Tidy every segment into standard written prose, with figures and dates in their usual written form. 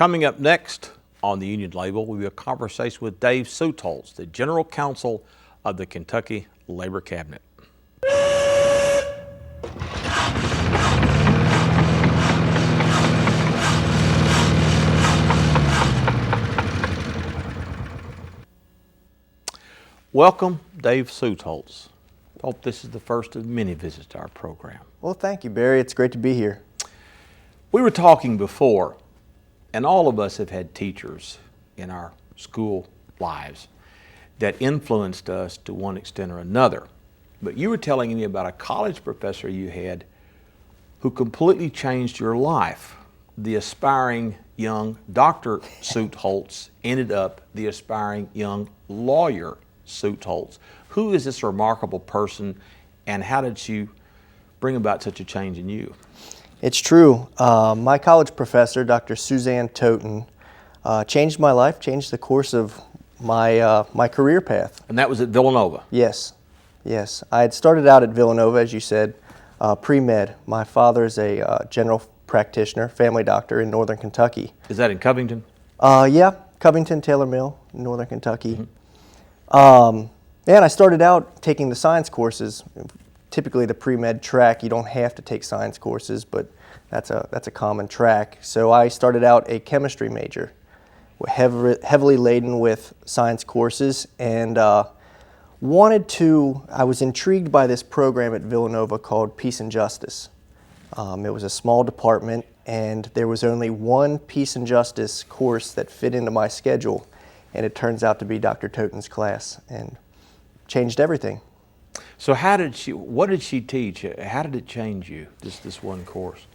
Coming up next on the Union Label, we will have a conversation with Dave Suetholz, the General Counsel of the Kentucky Labor Cabinet. Welcome, Dave Suetholz. Hope this is the first of many visits to our program. Well, thank you, Barry. It's great to be here. We were talking before, and all of us have had teachers in our school lives that influenced us to one extent or another. But you were telling me about a college professor you had who completely changed your life. The aspiring young Dr. Suetholz ended up the aspiring young lawyer Suetholz. Who is this remarkable person, and how did you bring about such a change in you? It's true. My college professor, Dr. Suzanne Toten, changed my life, changed the course of my career path. And that was at Villanova? Yes. I had started out at Villanova, as you said, pre-med. My father is a general practitioner, family doctor in northern Kentucky. Is that in Covington? Yeah, Covington, Taylor Mill, northern Kentucky. Mm-hmm. And I started out taking the science courses. Typically the pre-med track, you don't have to take science courses, but that's a common track. So I started out a chemistry major, heavily laden with science courses, and I was intrigued by this program at Villanova called Peace and Justice. It was a small department, and there was only one Peace and Justice course that fit into my schedule, and it turns out to be Dr. Toten's class, and changed everything. So what did she teach? How did it change you, this one course?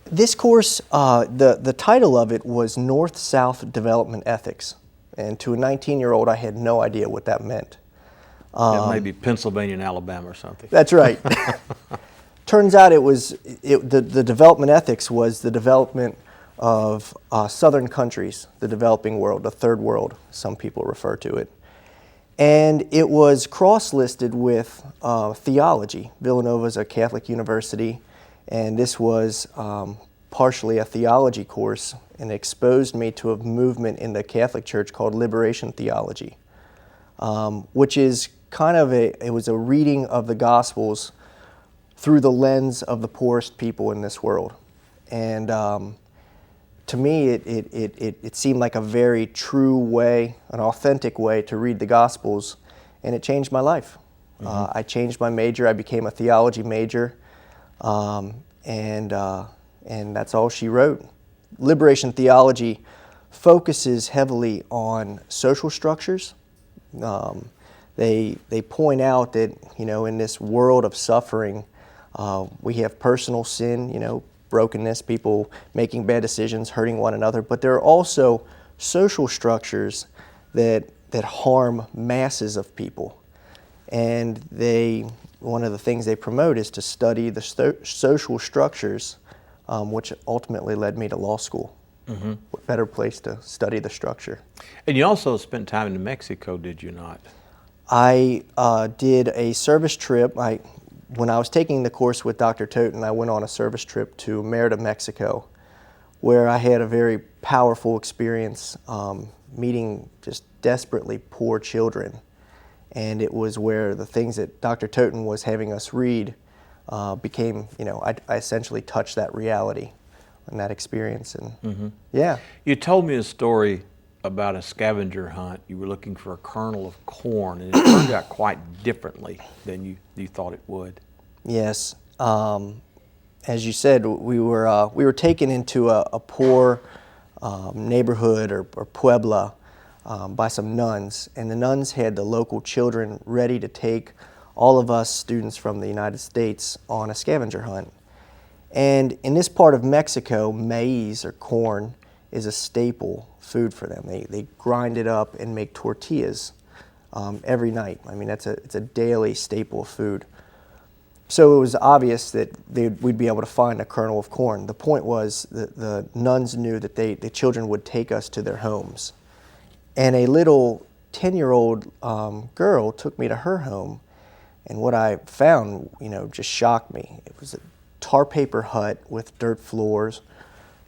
This course, the title of it was North-South Development Ethics. And to a 19-year-old, I had no idea what that meant. It may be Pennsylvania and Alabama or something. That's right. Turns out the development ethics was the development of southern countries, the developing world, the third world, some people refer to it. And it was cross-listed with theology. Villanova is a Catholic university, and this was partially a theology course, and it exposed me to a movement in the Catholic Church called liberation theology, which is it was a reading of the Gospels through the lens of the poorest people in this world. And to me, it seemed like a very true way, an authentic way to read the Gospels, and it changed my life. Mm-hmm. I changed my major. I became a theology major, and that's all she wrote. Liberation theology focuses heavily on social structures. They point out that, in this world of suffering, we have personal sin, brokenness, people making bad decisions, hurting one another, but there are also social structures that harm masses of people. And one of the things they promote is to study the social structures, which ultimately led me to law school. Mm-hmm. What better place to study the structure? And you also spent time in New Mexico, did you not? I did a service trip. When I was taking the course with Dr. Toten, I went on a service trip to Merida, Mexico, where I had a very powerful experience meeting just desperately poor children. And it was where the things that Dr. Toten was having us read became, I essentially touched that reality and that experience. And mm-hmm. Yeah. You told me a story about a scavenger hunt. You were looking for a kernel of corn, and it turned out quite differently than you thought it would. Yes. As you said, we were taken into a poor neighborhood or puebla by some nuns, and the nuns had the local children ready to take all of us students from the United States on a scavenger hunt. And in this part of Mexico, maize or corn is a staple food for them. They grind it up and make tortillas every night. I mean, it's a daily staple of food. So it was obvious that we'd be able to find a kernel of corn. The point was that the nuns knew that the children would take us to their homes. And a little 10-year-old girl took me to her home, and what I found, just shocked me. It was a tar paper hut with dirt floors,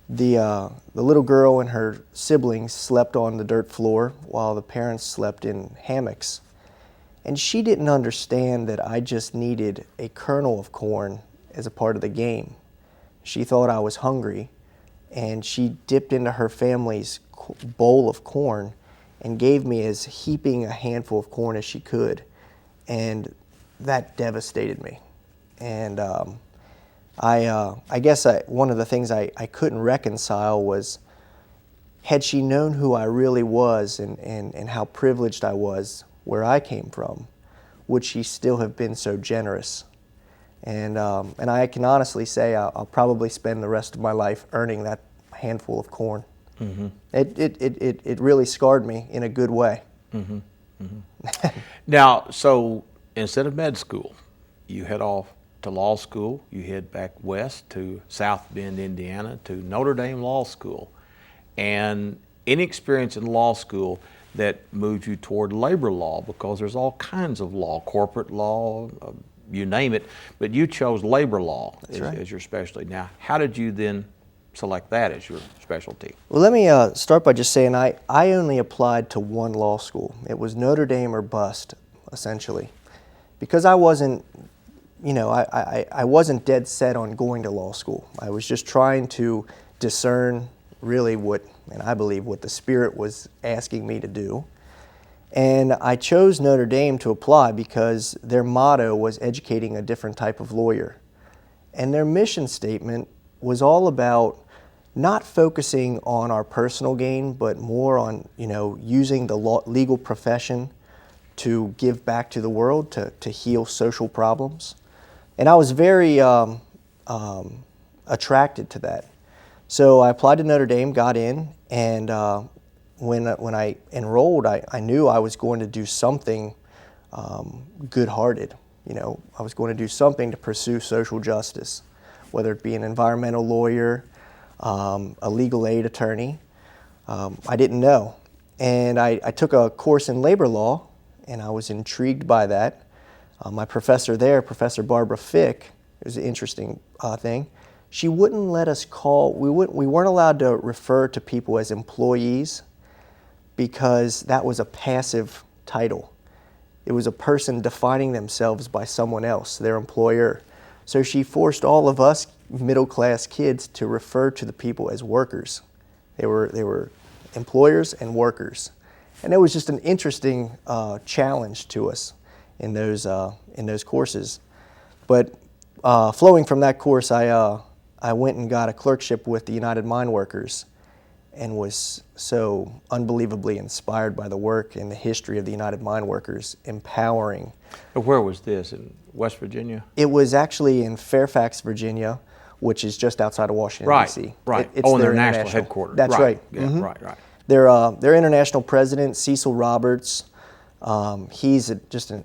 The little girl and her siblings slept on the dirt floor while the parents slept in hammocks. And she didn't understand that I just needed a kernel of corn as a part of the game. She thought I was hungry, and she dipped into her family's bowl of corn and gave me as heaping a handful of corn as she could. And that devastated me. And I guess one of the things I couldn't reconcile was, had she known who I really was and how privileged I was where I came from, would she still have been so generous? And I can honestly say I'll probably spend the rest of my life earning that handful of corn. Mm-hmm. It really scarred me in a good way. Mm-hmm. Mm-hmm. Now, so instead of med school, you head off to law school. You head back west to South Bend, Indiana, to Notre Dame Law School. And any experience in law school that moved you toward labor law, because there's all kinds of law, corporate law, you name it, but you chose labor law as your specialty. Now, how did you then select that as your specialty? Well, let me start by just saying I only applied to one law school. It was Notre Dame or bust, essentially, because I wasn't, I wasn't dead set on going to law school. I was just trying to discern really and I believe what the Spirit was asking me to do. And I chose Notre Dame to apply because their motto was educating a different type of lawyer. And their mission statement was all about not focusing on our personal gain, but more on, using the legal profession to give back to the world, to heal social problems. And I was very attracted to that. So I applied to Notre Dame, got in, and when I enrolled, I knew I was going to do something good-hearted. I was going to do something to pursue social justice, whether it be an environmental lawyer, a legal aid attorney. I didn't know. And I took a course in labor law, and I was intrigued by that. My professor there, Professor Barbara Fick, it was an interesting thing. She wouldn't let us we weren't allowed to refer to people as employees because that was a passive title. It was a person defining themselves by someone else, their employer. So she forced all of us middle-class kids to refer to the people as workers. They were employers and workers. And it was just an interesting challenge to us in those courses. But flowing from that course, I went and got a clerkship with the United Mine Workers and was so unbelievably inspired by the work and the history of the United Mine Workers, empowering. Where was this, in West Virginia? It was actually in Fairfax, Virginia, which is just outside of Washington, D.C. Right, It's their national headquarters. That's right. Yeah, mm-hmm. Right. Their international president, Cecil Roberts, he's just an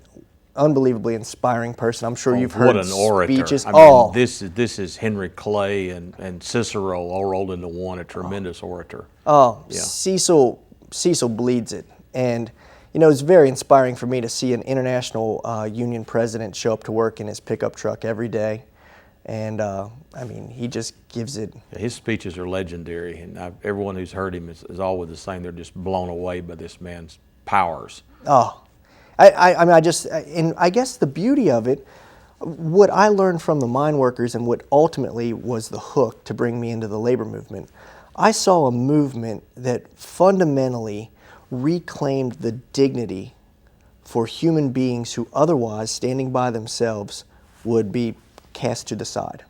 unbelievably inspiring person. I'm sure you've heard what an orator. speeches. I mean, this is Henry Clay and Cicero all rolled into one, a tremendous orator. Oh, yeah. Cecil bleeds it. And, it's very inspiring for me to see an international union president show up to work in his pickup truck every day. And, he just gives it. His speeches are legendary, and everyone who's heard him is always the same. They're just blown away by this man's powers. Oh, I guess the beauty of it, what I learned from the mine workers and what ultimately was the hook to bring me into the labor movement, I saw a movement that fundamentally reclaimed the dignity for human beings who otherwise, standing by themselves, would be cast to the side,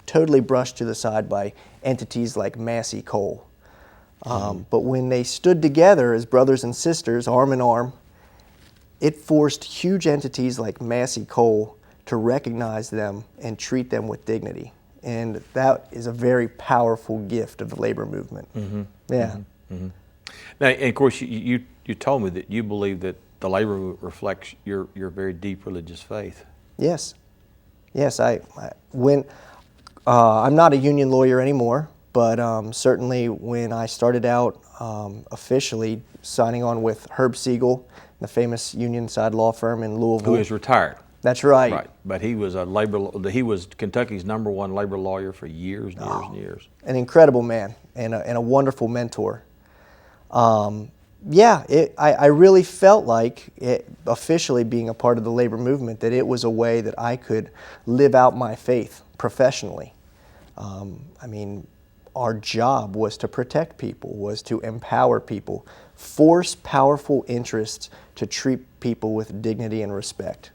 totally brushed to the side by entities like Massey Coal. But when they stood together as brothers and sisters, arm in arm, it forced huge entities like Massey Coal to recognize them and treat them with dignity. And that is a very powerful gift of the labor movement. Mm-hmm. Yeah. Mm-hmm. Mm-hmm. Now, and of course, you told me that you believe that the labor movement reflects your very deep religious faith. Yes. I'm not a union lawyer anymore, but certainly when I started out officially signing on with Herb Siegel, the famous union side law firm in Louisville. Who is retired. That's right. Right, but he was Kentucky's #1 labor lawyer for years and years and years. An incredible man and a wonderful mentor. I really felt like officially being a part of the labor movement, that it was a way that I could live out my faith professionally. Our job was to protect people, was to empower people, force powerful interests to treat people with dignity and respect.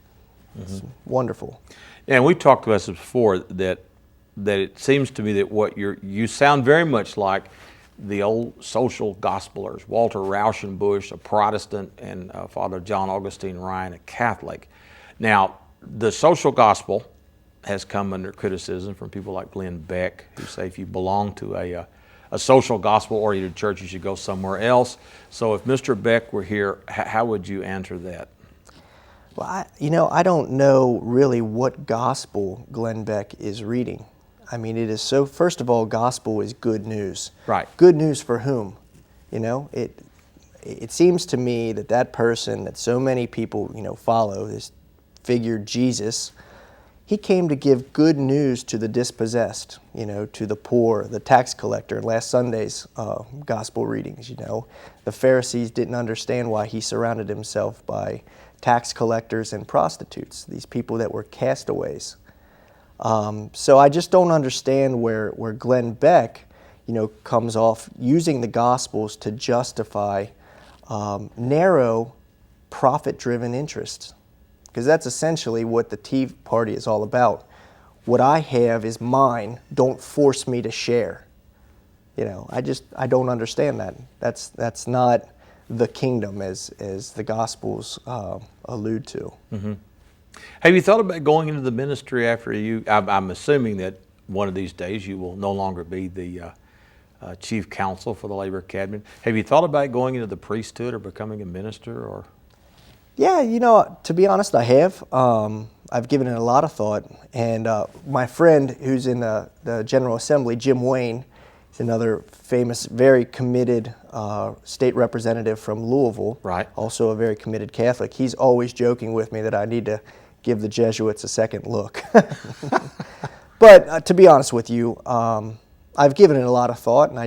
It's wonderful. Yeah, and we've talked about this before, that it seems to me that you sound very much like the old social gospelers, Walter Rauschenbusch, a Protestant, and Father John Augustine Ryan, a Catholic. Now, the social gospel has come under criticism from people like Glenn Beck, who say if you belong to a social gospel-oriented church, you should go somewhere else. So if Mr. Beck were here, how would you answer that? Well, I don't know really what gospel Glenn Beck is reading. It is so, first of all, gospel is good news. Right. Good news for whom? It seems to me that person that so many people, follow, this figure Jesus, he came to give good news to the dispossessed, to the poor, the tax collector. In last Sunday's gospel readings, the Pharisees didn't understand why he surrounded himself by tax collectors and prostitutes, these people that were castaways. So I just don't understand where Glenn Beck, comes off using the Gospels to justify narrow, profit-driven interests. Because that's essentially what the Tea Party is all about. What I have is mine. Don't force me to share. I don't understand that. That's not the kingdom as the Gospels allude to. Mm-hmm. Have you thought about going into the ministry after I'm assuming that one of these days you will no longer be the chief counsel for the Labor Academy. Have you thought about going into the priesthood or becoming a minister? Or? Yeah, to be honest, I have. I've given it a lot of thought. And my friend who's in the General Assembly, Jim Wayne, is another famous, very committed state representative from Louisville. Right. Also a very committed Catholic. He's always joking with me that I need to give the Jesuits a second look. But to be honest with you, I've given it a lot of thought, and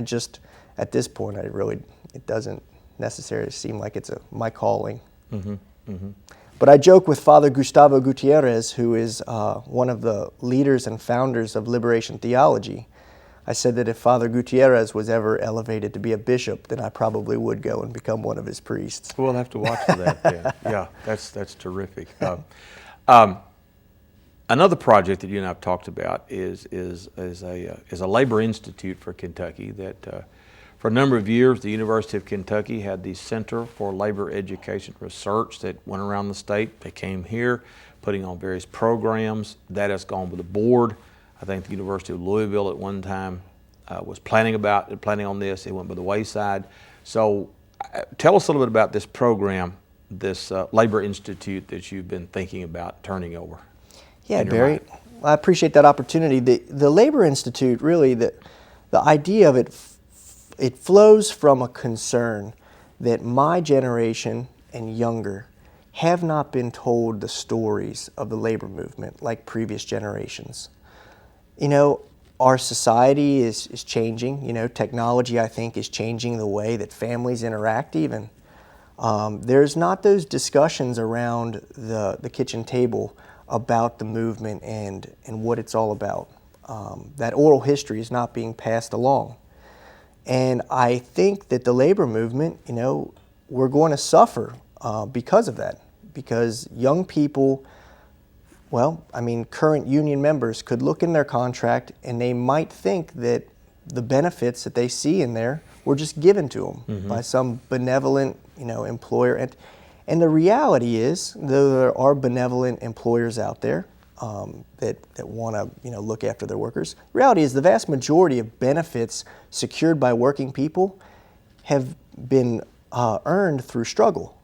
at this point, it doesn't necessarily seem like it's my calling. Mm-hmm. Mm-hmm. But I joke with Father Gustavo Gutierrez, who is one of the leaders and founders of Liberation Theology. I said that if Father Gutierrez was ever elevated to be a bishop, then I probably would go and become one of his priests. We'll have to watch for that then. Yeah, that's terrific. Another project that you and I have talked about is a labor institute for Kentucky that for a number of years the University of Kentucky had the Center for Labor Education Research that went around the state. They came here putting on various programs. That has gone with the board. I think the University of Louisville at one time was planning on this. It went by the wayside. So tell us a little bit about this program, this Labor Institute that you've been thinking about turning over. Yeah, Barry, I appreciate that opportunity. The Labor Institute, really, the idea of it flows from a concern that my generation and younger have not been told the stories of the labor movement like previous generations. Our society is changing. Technology, I think, is changing the way that families interact even. There's not those discussions around the kitchen table about the movement and what it's all about. That oral history is not being passed along. And I think that the labor movement, we're going to suffer because of that. Because young people, current union members could look in their contract and they might think that the benefits that they see in there were just given to them by some benevolent, employer. And the reality is, though there are benevolent employers out there that want to look after their workers, the reality is the vast majority of benefits secured by working people have been earned through struggle.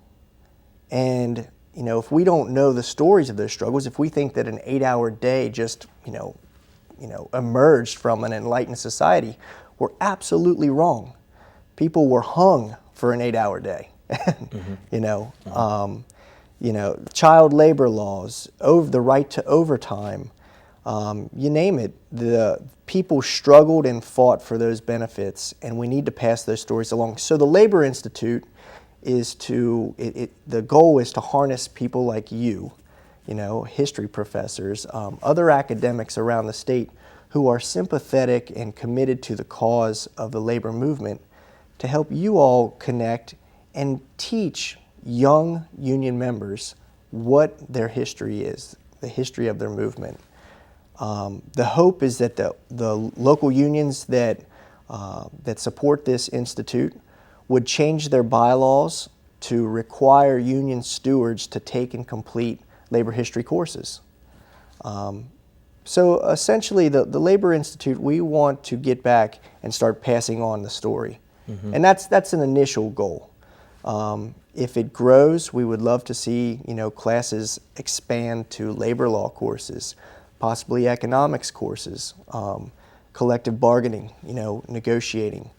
And if we don't know the stories of those struggles, if we think that an 8-hour day just emerged from an enlightened society, we're absolutely wrong. People were hung for an 8-hour day. child labor laws, the right to overtime, you name it. The people struggled and fought for those benefits, and we need to pass those stories along. So the Labor Institute is the goal is to harness people like you, history professors, other academics around the state who are sympathetic and committed to the cause of the labor movement, to help you all connect and teach young union members what their history is, the history of their movement. The hope is that the local unions that support this institute would change their bylaws to require union stewards to take and complete labor history courses. So essentially, the Labor Institute, we want to get back and start passing on the story. Mm-hmm. And that's an initial goal. If it grows, we would love to see classes expand to labor law courses, possibly economics courses, collective bargaining, negotiating.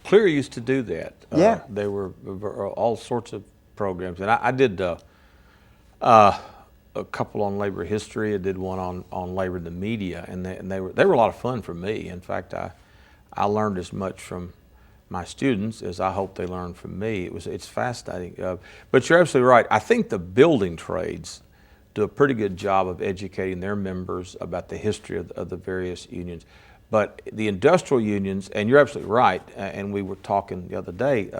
Clear used to do that. Yeah. There were all sorts of programs, and I did a couple on labor history. I did one on labor in the media, and they were a lot of fun for me. In fact, I learned as much from my students as I hope they learned from me. It's fascinating. But you're absolutely right. I think the building trades do a pretty good job of educating their members about the history of the various unions. But the industrial unions, and you're absolutely right, and we were talking the other day,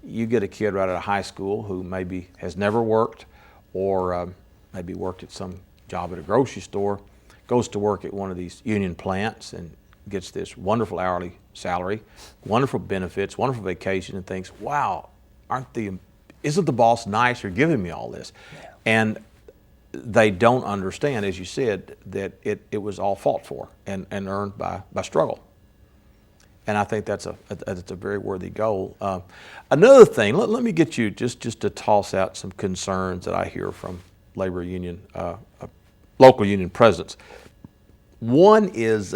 you get a kid right out of high school who maybe has never worked, or maybe worked at some job at a grocery store, goes to work at one of these union plants and gets this wonderful hourly salary, wonderful benefits, wonderful vacation, and thinks, wow, isn't the boss nice for giving me all this? Yeah. And they don't understand, as you said, that it was all fought for and earned by struggle. And I think that's a very worthy goal. Another thing, let me get you just to toss out some concerns that I hear from labor union, local union presidents. One is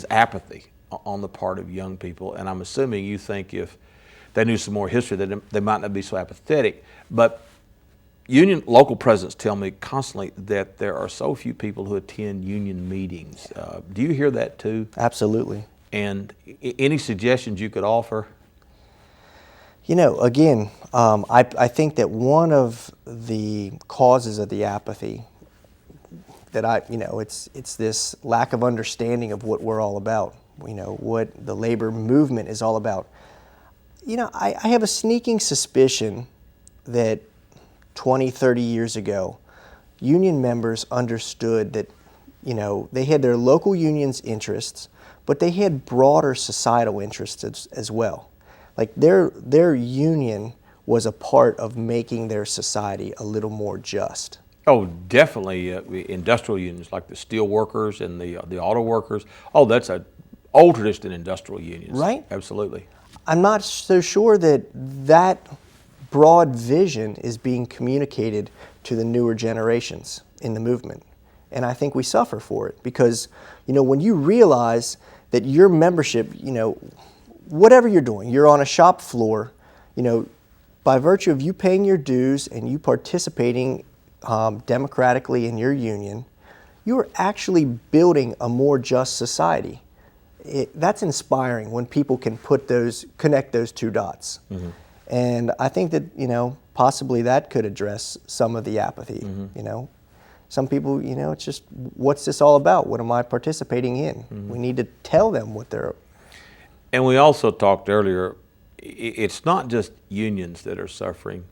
apathy on the part of young people, and I'm assuming you think if they knew some more history, they might not be so apathetic. But local presidents tell me constantly that there are so few people who attend union meetings. Do you hear that too? Absolutely. And any suggestions you could offer? Again, I think that one of the causes of the apathy that it's this lack of understanding of what we're all about, what the labor movement is all about. I have a sneaking suspicion that 20, 30 years ago, union members understood that, they had their local union's interests, but they had broader societal interests as well. Like their union was a part of making their society a little more just. Oh, definitely. Industrial unions like the steel workers and the auto workers. Oh, that's an old tradition in industrial unions. Right? Absolutely. I'm not so sure that broad vision is being communicated to the newer generations in the movement. And I think we suffer for it because, when you realize that your membership, whatever you're doing, you're on a shop floor, by virtue of you paying your dues and you participating democratically in your union, you are actually building a more just society. That's inspiring when people can connect those two dots. Mm-hmm. And I think that, possibly that could address some of the apathy, mm-hmm. Some people, it's just, what's this all about? What am I participating in? Mm-hmm. We need to tell them what they're... And we also talked earlier, it's not just unions that are suffering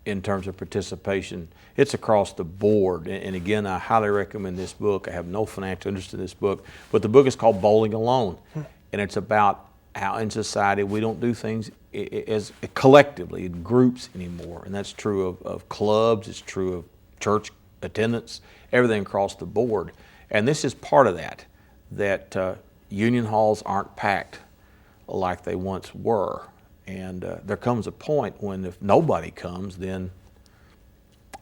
in terms of participation. It's across the board. And again, I highly recommend this book. I have no financial interest in this book, but the book is called Bowling Alone. And it's about how in society we don't do things as collectively, in groups anymore. And that's true of clubs, it's true of church attendance, everything across the board. And this is part of that union halls aren't packed like they once were. And there comes a point when if nobody comes, then,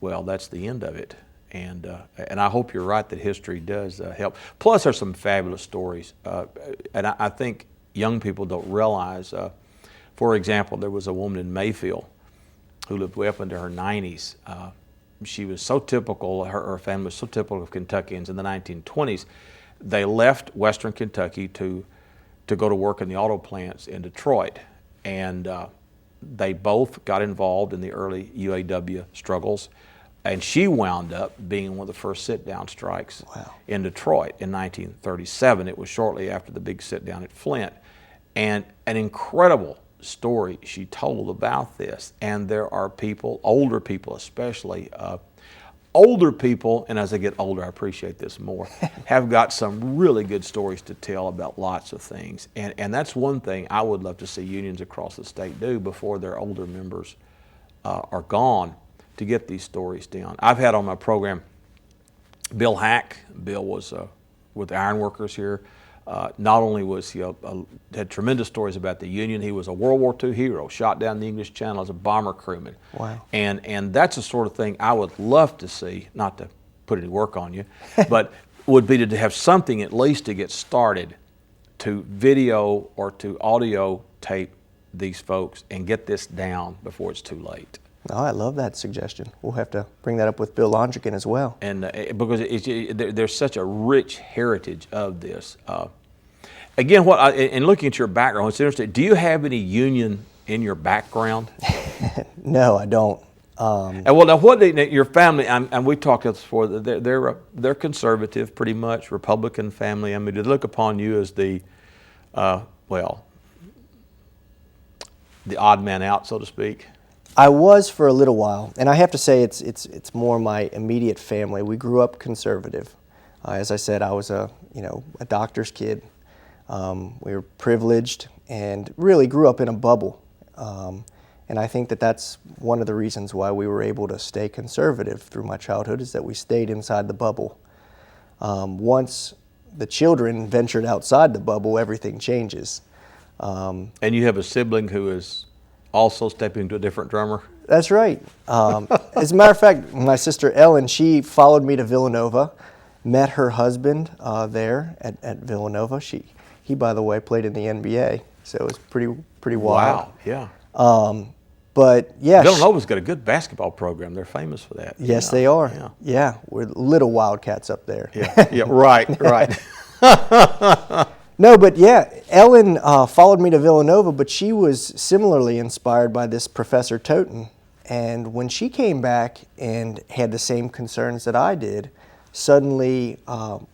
well, that's the end of it. And I hope you're right that history does help. Plus, there's some fabulous stories. And I think young people don't realize, for example, there was a woman in Mayfield who lived way up into her 90s. She was so typical, her family was so typical of Kentuckians in the 1920s. They left Western Kentucky to go to work in the auto plants in Detroit. And they both got involved in the early UAW struggles. And she wound up being one of the first sit-down strikes in Detroit in 1937. It was shortly after the big sit-down at Flint. And an incredible story she told about this. And there are people, older people especially, older people, and as I get older I appreciate this more, have got some really good stories to tell about lots of things. And that's one thing I would love to see unions across the state do before their older members are gone, to get these stories down. I've had on my program Bill Hack. Bill was with the ironworkers here. Not only was he had tremendous stories about the Union, he was a World War II hero, shot down the English Channel as a bomber crewman. Wow. And that's the sort of thing I would love to see, not to put any work on you, but would be to have something at least to get started to video or to audio tape these folks and get this down before it's too late. Oh, I love that suggestion. We'll have to bring that up with Bill Londrigan as well. And because there's such a rich heritage of this. Again, in looking at your background, it's interesting. Do you have any union in your background? No, I don't. And well, now your family? And we talked about this before. They're conservative, pretty much Republican family. I mean, do they look upon you as the odd man out, so to speak? I was for a little while, and I have to say it's more my immediate family. We grew up conservative. As I said, I was a doctor's kid. We were privileged and really grew up in a bubble. And I think that's one of the reasons why we were able to stay conservative through my childhood, is that we stayed inside the bubble. Once the children ventured outside the bubble, everything changes. And you have a sibling who is also stepping to a different drummer? That's right. As a matter of fact, my sister Ellen, she followed me to Villanova, met her husband there at Villanova. He, by the way, played in the NBA, so it was pretty wild. Wow, yeah. But yeah, Villanova's got a good basketball program. They're famous for that. Yes, they are. Yeah, we're little Wildcats up there. Yeah, right. No, but yeah, Ellen followed me to Villanova, but she was similarly inspired by this Professor Toten. And when she came back and had the same concerns that I did, suddenly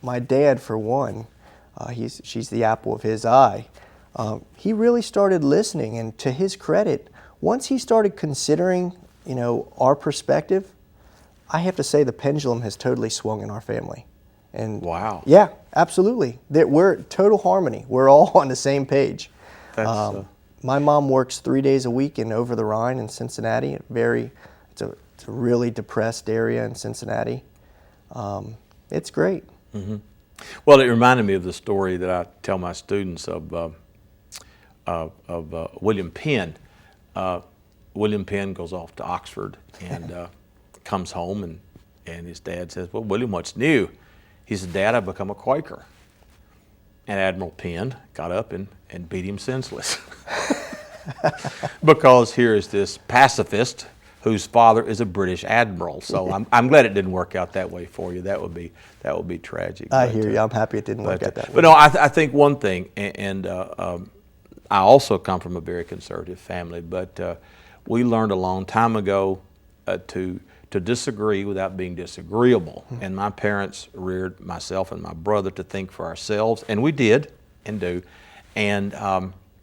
my dad, for one, she's the apple of his eye, he really started listening. And to his credit, once he started considering, our perspective, I have to say the pendulum has totally swung in our family. And wow. Yeah, absolutely. We're total harmony. We're all on the same page. My mom works 3 days a week in Over the Rhine in Cincinnati. It's a really depressed area in Cincinnati. It's great. Mm-hmm. Well, it reminded me of the story that I tell my students of William Penn. William Penn goes off to Oxford and comes home, and his dad says, "Well, William, what's new?" He said, "Dad, I've become a Quaker." And Admiral Penn got up and beat him senseless. Because here is this pacifist whose father is a British admiral. So I'm glad it didn't work out that way for you. That would be tragic. I hear you. I'm happy it didn't work out that way. But no, I think one thing, and I also come from a very conservative family, but we learned a long time ago to disagree without being disagreeable. And my parents reared myself and my brother to think for ourselves, and we did and do. And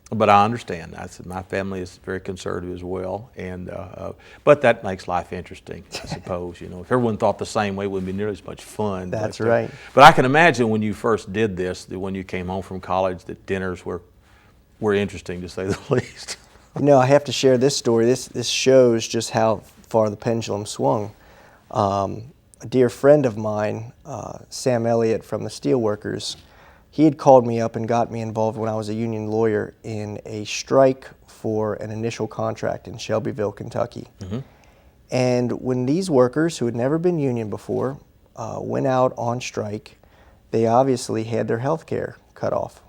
but I understand. I said my family is very conservative as well, and but that makes life interesting, I suppose. If everyone thought the same way, it wouldn't be nearly as much fun. That's right. But I can imagine when you first did this, that when you came home from college, that dinners were interesting, to say the least. I have to share this story. This shows just how far the pendulum swung. A dear friend of mine, Sam Elliott from the Steelworkers, he had called me up and got me involved when I was a union lawyer in a strike for an initial contract in Shelbyville, Kentucky. Mm-hmm. And when these workers, who had never been union before, went out on strike, they obviously had their health care cut off.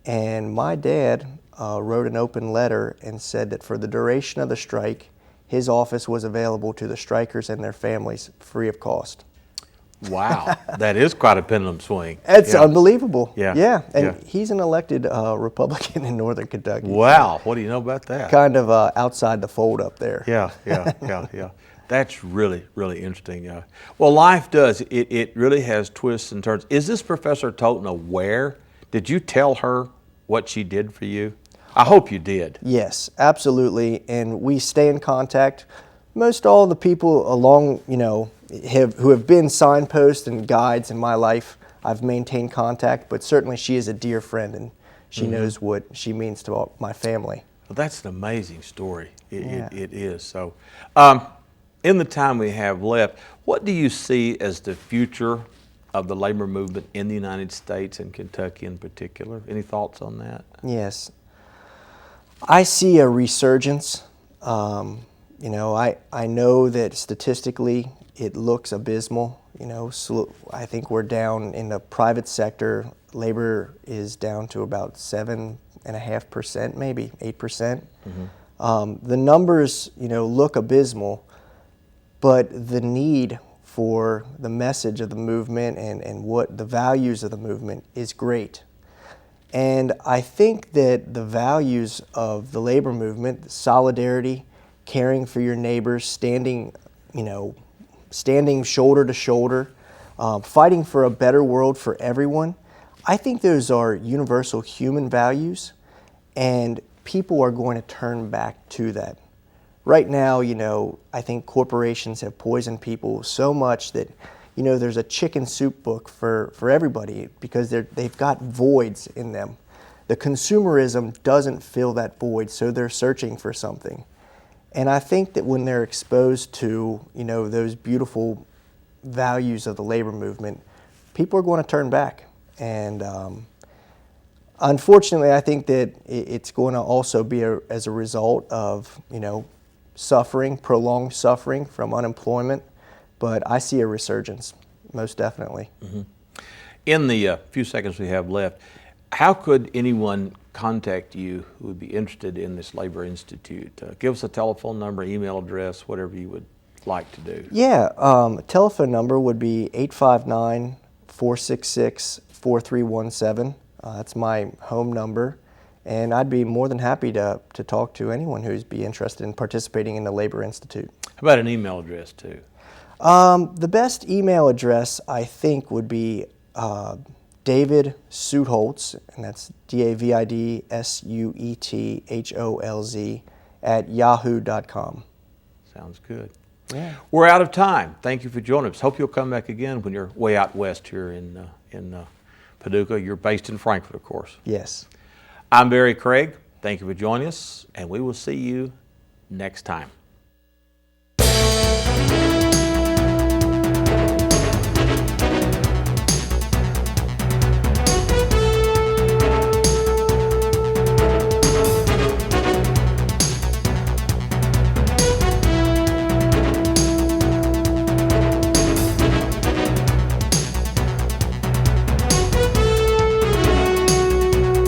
And my dad wrote an open letter and said that for the duration of the strike, his office was available to the strikers and their families free of cost. Wow, that is quite a pendulum swing. It's Yeah. unbelievable. Yeah. Yeah, and Yeah. he's an elected Republican in Northern Kentucky. Wow, what do you know about that? Kind of outside the fold up there. Yeah. That's really, really interesting. Well, life does. It really has twists and turns. Is this Professor Toten aware? Did you tell her what she did for you? I hope you did. Yes, absolutely. And we stay in contact. Most all the people along, who have been signposts and guides in my life, I've maintained contact, but certainly she is a dear friend and she knows what she means to my family. Well, that's an amazing story. It is. So, in the time we have left, what do you see as the future of the labor movement in the United States and Kentucky in particular? Any thoughts on that? Yes. I see a resurgence. I know that statistically it looks abysmal. So I think we're down in the private sector. Labor is down to about 7.5%, maybe 8%. The numbers, look abysmal, but the need for the message of the movement and what the values of the movement is great. And I think that the values of the labor movement, solidarity, caring for your neighbors, standing shoulder to shoulder, fighting for a better world for everyone, I think those are universal human values, and people are going to turn back to that. Right now, I think corporations have poisoned people so much that, there's a chicken soup book for everybody because they've got voids in them. The consumerism doesn't fill that void, so they're searching for something. And I think that when they're exposed to, those beautiful values of the labor movement, people are going to turn back. And unfortunately, I think that it's going to also be as a result of, suffering, prolonged suffering from unemployment. But I see a resurgence, most definitely. In the few seconds we have left, how could anyone contact you who would be interested in this Labor Institute? Give us a telephone number, email address, whatever you would like to do. Yeah, telephone number would be 859-466-4317. That's my home number. And I'd be more than happy to talk to anyone who's be interested in participating in the Labor Institute. How about an email address too? The best email address, I think, would be David Suetholz, and that's DavidSuetholz @yahoo.com. Sounds good. Yeah. We're out of time. Thank you for joining us. Hope you'll come back again when you're way out west here in Paducah. You're based in Frankfort, of course. Yes. I'm Barry Craig. Thank you for joining us, and we will see you next time.